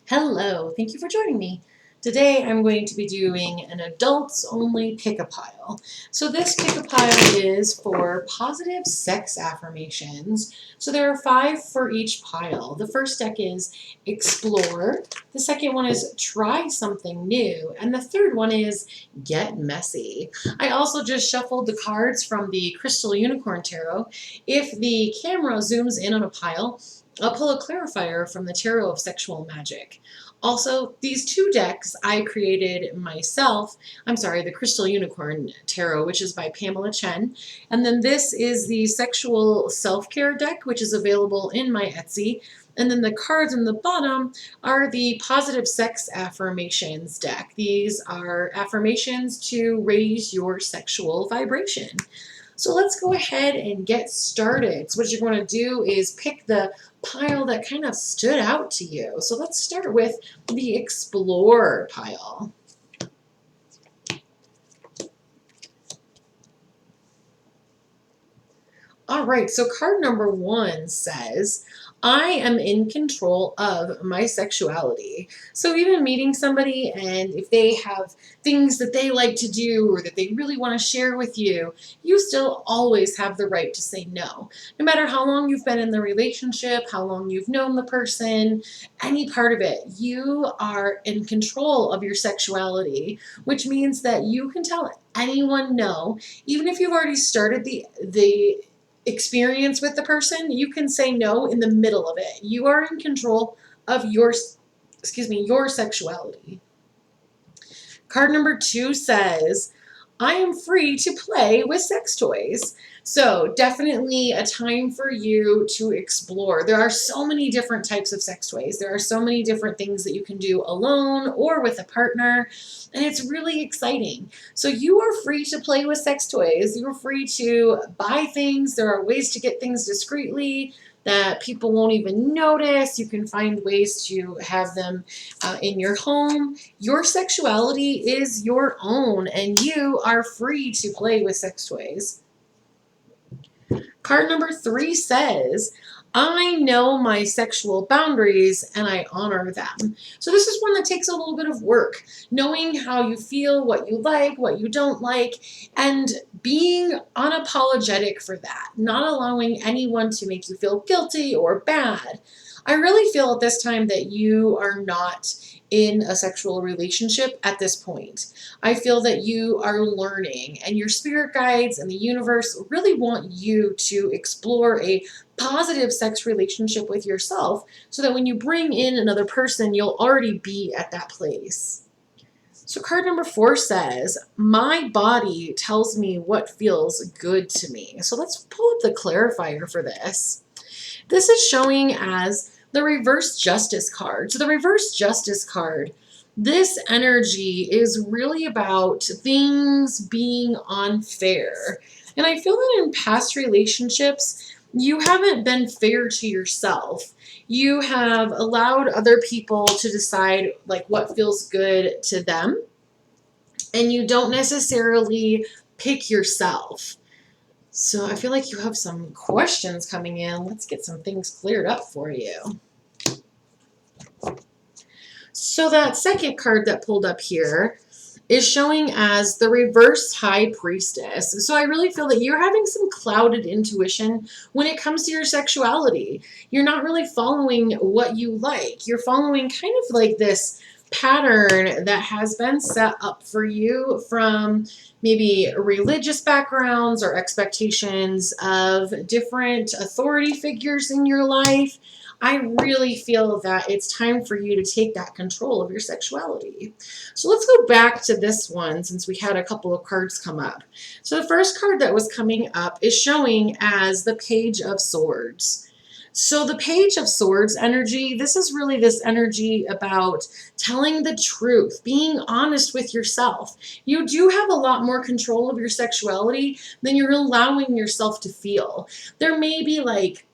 Hello, thank you for joining me. Today I'm going to be doing an adults only pick-a-pile. So this pick-a-pile is for positive sex affirmations. So there are 5 for each pile. The first deck is explore, the second one is try something new, and the third one is get messy. I also just shuffled the cards from the Crystal Unicorn Tarot. If the camera zooms in on a pile, I'll pull a clarifier from the Tarot of Sexual Magic. Also, these 2 decks I created myself. I'm sorry, the Crystal Unicorn Tarot, which is by Pamela Chen. And then this is the Sexual Self-Care deck, which is available in my Etsy. And then the cards in the bottom are the Positive Sex Affirmations deck. These are affirmations to raise your sexual vibration. So let's go ahead and get started. So what you're going to do is pick the pile that kind of stood out to you. So let's start with the Explore pile. All right, so card number 1 says, I am in control of my sexuality. So even meeting somebody, and if they have things that they like to do or that they really want to share with you, you still always have the right to say no. No matter how long you've been in the relationship, how long you've known the person, any part of it, you are in control of your sexuality, which means that you can tell anyone no, even if you've already started the experience with the person, you can say no in the middle of it. You are in control of your sexuality. Card number 2 says, I am free to play with sex toys. So definitely a time for you to explore. There are so many different types of sex toys. There are so many different things that you can do alone or with a partner, and it's really exciting. So you are free to play with sex toys. You're free to buy things. There are ways to get things discreetly that people won't even notice. You can find ways to have them in your home. Your sexuality is your own, and you are free to play with sex toys. Card number 3 says, I know my sexual boundaries and I honor them. So this is one that takes a little bit of work, knowing how you feel, what you like, what you don't like, and being unapologetic for that, not allowing anyone to make you feel guilty or bad. I really feel at this time that you are not in a sexual relationship at this point. I feel that you are learning, and your spirit guides and the universe really want you to explore a positive sex relationship with yourself so that when you bring in another person, you'll already be at that place. So card number 4 says, my body tells me what feels good to me. So let's pull up the clarifier for this. This is showing as the reverse justice card. So the reverse justice card, this energy is really about things being unfair. And I feel that in past relationships, you haven't been fair to yourself. You have allowed other people to decide like what feels good to them, and you don't necessarily pick yourself. So I feel like you have some questions coming in. Let's get some things cleared up for you. So that second card that pulled up here is showing as the reverse high priestess. So I really feel that you're having some clouded intuition when it comes to your sexuality. You're not really following what you like. You're following kind of like this pattern that has been set up for you from maybe religious backgrounds or expectations of different authority figures in your life. I really feel that it's time for you to take that control of your sexuality. So let's go back to this one since we had a couple of cards come up. So the first card that was coming up is showing as the Page of Swords. So the Page of Swords energy, this is really this energy about telling the truth, being honest with yourself. You do have a lot more control of your sexuality than you're allowing yourself to feel. There may be like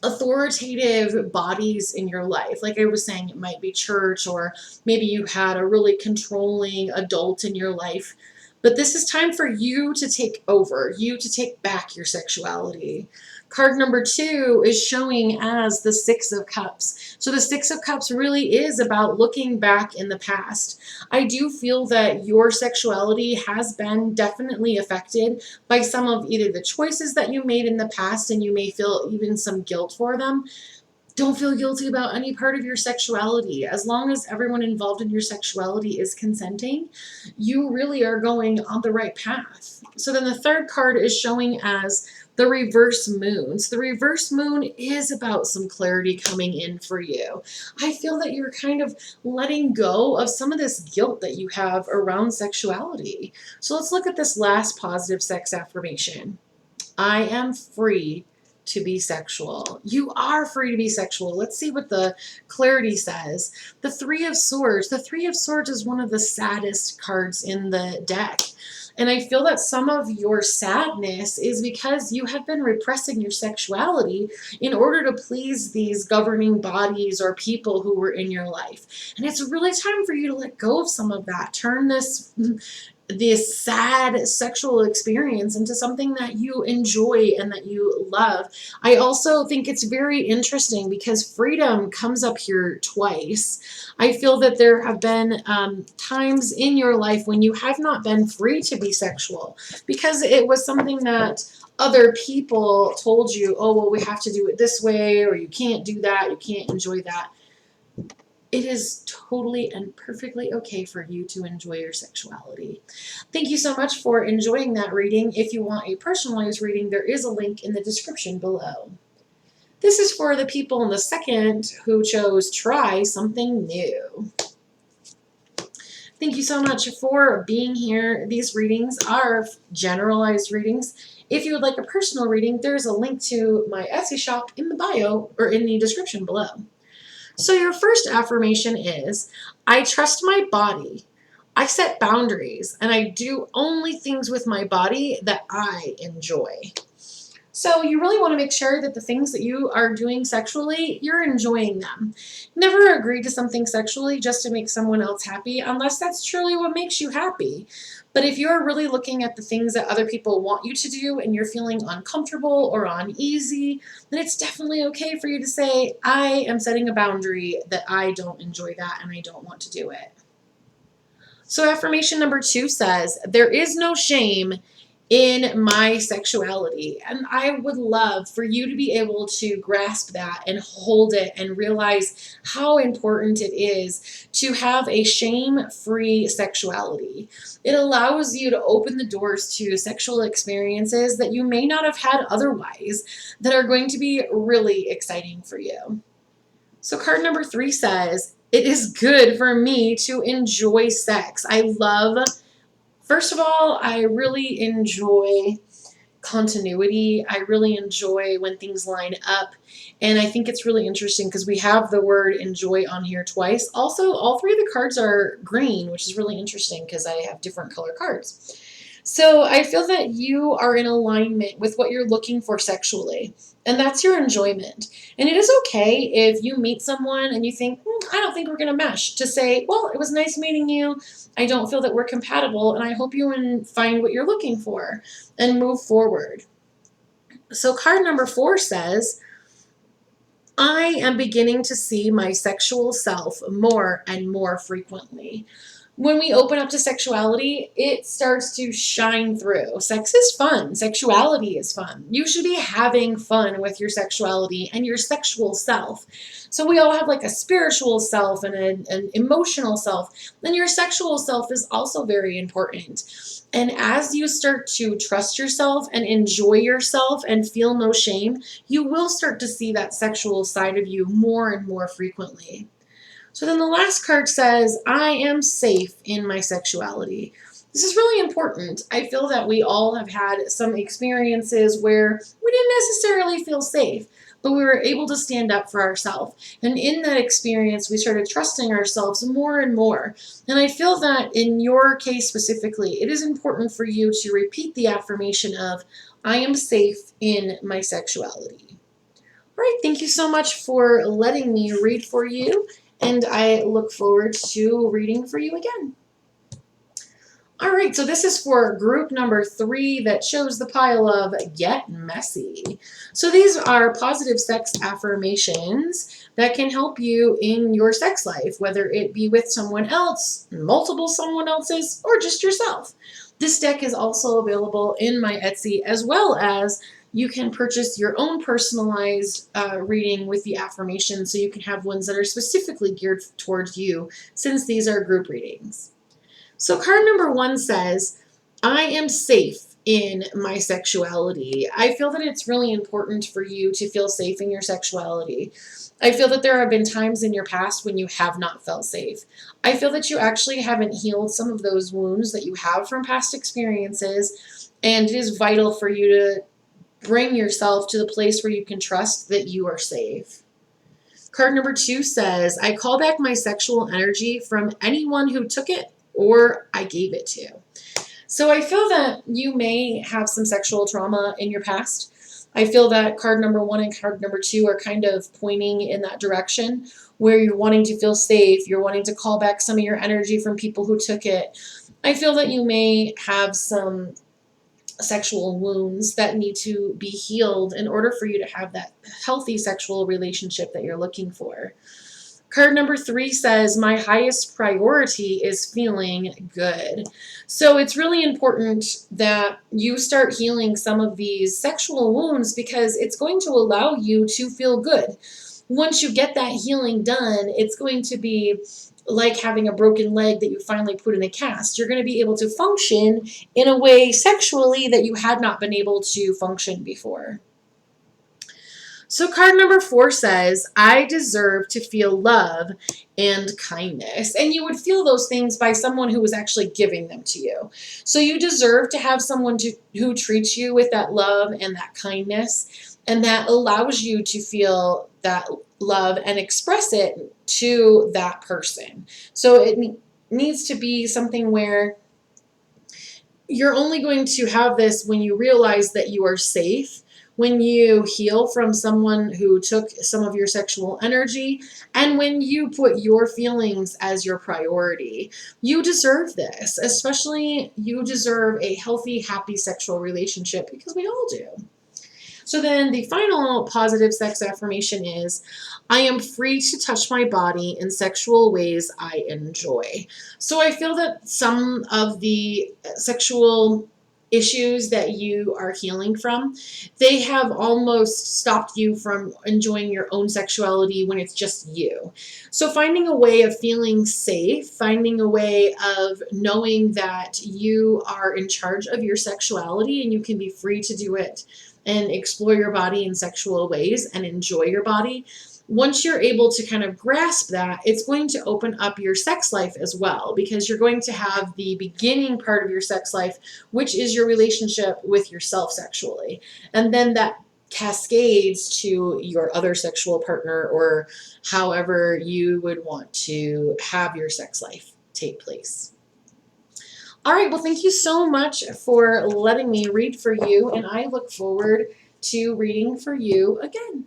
authoritative bodies in your life. Like I was saying, it might be church, or maybe you had a really controlling adult in your life. But this is time for you to take over, you to take back your sexuality. Card number 2 is showing as the Six of Cups. So the Six of Cups really is about looking back in the past. I do feel that your sexuality has been definitely affected by some of either the choices that you made in the past, and you may feel even some guilt for them. Don't feel guilty about any part of your sexuality. As long as everyone involved in your sexuality is consenting, you really are going on the right path. So then the third card is showing as the reverse moon. So the reverse moon is about some clarity coming in for you. I feel that you're kind of letting go of some of this guilt that you have around sexuality. So let's look at this last positive sex affirmation. I am free to be sexual. You are free to be sexual. Let's see what the clarity says. The Three of Swords. The Three of Swords is one of the saddest cards in the deck. And I feel that some of your sadness is because you have been repressing your sexuality in order to please these governing bodies or people who were in your life. And it's really time for you to let go of some of that. Turn this sad sexual experience into something that you enjoy and that you love. I also think it's very interesting because freedom comes up here twice. I feel that there have been times in your life when you have not been free to be sexual because it was something that other people told you, oh, well, we have to do it this way, or you can't do that, you can't enjoy that. It is totally and perfectly okay for you to enjoy your sexuality. Thank you so much for enjoying that reading. If you want a personalized reading, there is a link in the description below. This is for the people in the second who chose try something new. Thank you so much for being here. These readings are generalized readings. If you would like a personal reading, there's a link to my Etsy shop in the bio or in the description below. So your first affirmation is, I trust my body. I set boundaries and I do only things with my body that I enjoy. So you really want to make sure that the things that you are doing sexually, you're enjoying them. Never agree to something sexually just to make someone else happy unless that's truly what makes you happy. But if you're really looking at the things that other people want you to do and you're feeling uncomfortable or uneasy, then it's definitely okay for you to say, I am setting a boundary that I don't enjoy that and I don't want to do it. So affirmation number 2 says, there is no shame in my sexuality. And I would love for you to be able to grasp that and hold it and realize how important it is to have a shame-free sexuality. It allows you to open the doors to sexual experiences that you may not have had otherwise that are going to be really exciting for you. So card number 3 says, it is good for me to enjoy sex. First of all, I really enjoy continuity. I really enjoy when things line up. And I think it's really interesting because we have the word enjoy on here twice. Also, all 3 of the cards are green, which is really interesting because I have different color cards. So I feel that you are in alignment with what you're looking for sexually, and that's your enjoyment. And it is okay if you meet someone and you think, I don't think we're going to mesh, to say, well, it was nice meeting you. I don't feel that we're compatible, and I hope you find what you're looking for and move forward. So card number 4 says, I am beginning to see my sexual self more and more frequently. When we open up to sexuality, it starts to shine through. Sex is fun. Sexuality is fun. You should be having fun with your sexuality and your sexual self. So we all have like a spiritual self and an emotional self. And your sexual self is also very important. And as you start to trust yourself and enjoy yourself and feel no shame, you will start to see that sexual side of you more and more frequently. So then the last card says, I am safe in my sexuality. This is really important. I feel that we all have had some experiences where we didn't necessarily feel safe, but we were able to stand up for ourselves. And in that experience, we started trusting ourselves more and more. And I feel that in your case specifically, it is important for you to repeat the affirmation of, I am safe in my sexuality. All right, thank you so much for letting me read for you. And I look forward to reading for you again. All right, so this is for group number 3 that shows the pile of Get Messy. So these are positive sex affirmations that can help you in your sex life, whether it be with someone else, multiple someone else's, or just yourself. This deck is also available in my Etsy, as well as you can purchase your own personalized reading with the affirmations, so you can have ones that are specifically geared towards you, since these are group readings. So card number 1 says, I am safe in my sexuality. I feel that it's really important for you to feel safe in your sexuality. I feel that there have been times in your past when you have not felt safe. I feel that you actually haven't healed some of those wounds that you have from past experiences, and it is vital for you to bring yourself to the place where you can trust that you are safe. Card number 2 says, I call back my sexual energy from anyone who took it or I gave it to. So I feel that you may have some sexual trauma in your past. I feel that card number 1 and card number 2 are kind of pointing in that direction, where you're wanting to feel safe, you're wanting to call back some of your energy from people who took it. I feel that you may have some sexual wounds that need to be healed in order for you to have that healthy sexual relationship that you're looking for. Card number 3 says, my highest priority is feeling good. So it's really important that you start healing some of these sexual wounds, because it's going to allow you to feel good. Once you get that healing done, it's going to be like having a broken leg that you finally put in a cast. You're going to be able to function in a way sexually that you had not been able to function before. So card number 4 says, I deserve to feel love and kindness. And you would feel those things by someone who was actually giving them to you. So you deserve to have someone who treats you with that love and that kindness, and that allows you to feel that love and express it to that person. So it needs to be something where you're only going to have this when you realize that you are safe, when you heal from someone who took some of your sexual energy, and when you put your feelings as your priority. You deserve this. Especially, you deserve a healthy, happy sexual relationship, because we all do. So then the final positive sex affirmation is, I am free to touch my body in sexual ways I enjoy. So I feel that some of the sexual issues that you are healing from, they have almost stopped you from enjoying your own sexuality when it's just you. So finding a way of feeling safe, finding a way of knowing that you are in charge of your sexuality and you can be free to do it and explore your body in sexual ways and enjoy your body. Once you're able to kind of grasp that, it's going to open up your sex life as well, because you're going to have the beginning part of your sex life, which is your relationship with yourself sexually. And then that cascades to your other sexual partner, or however you would want to have your sex life take place. All right, well, thank you so much for letting me read for you, and I look forward to reading for you again.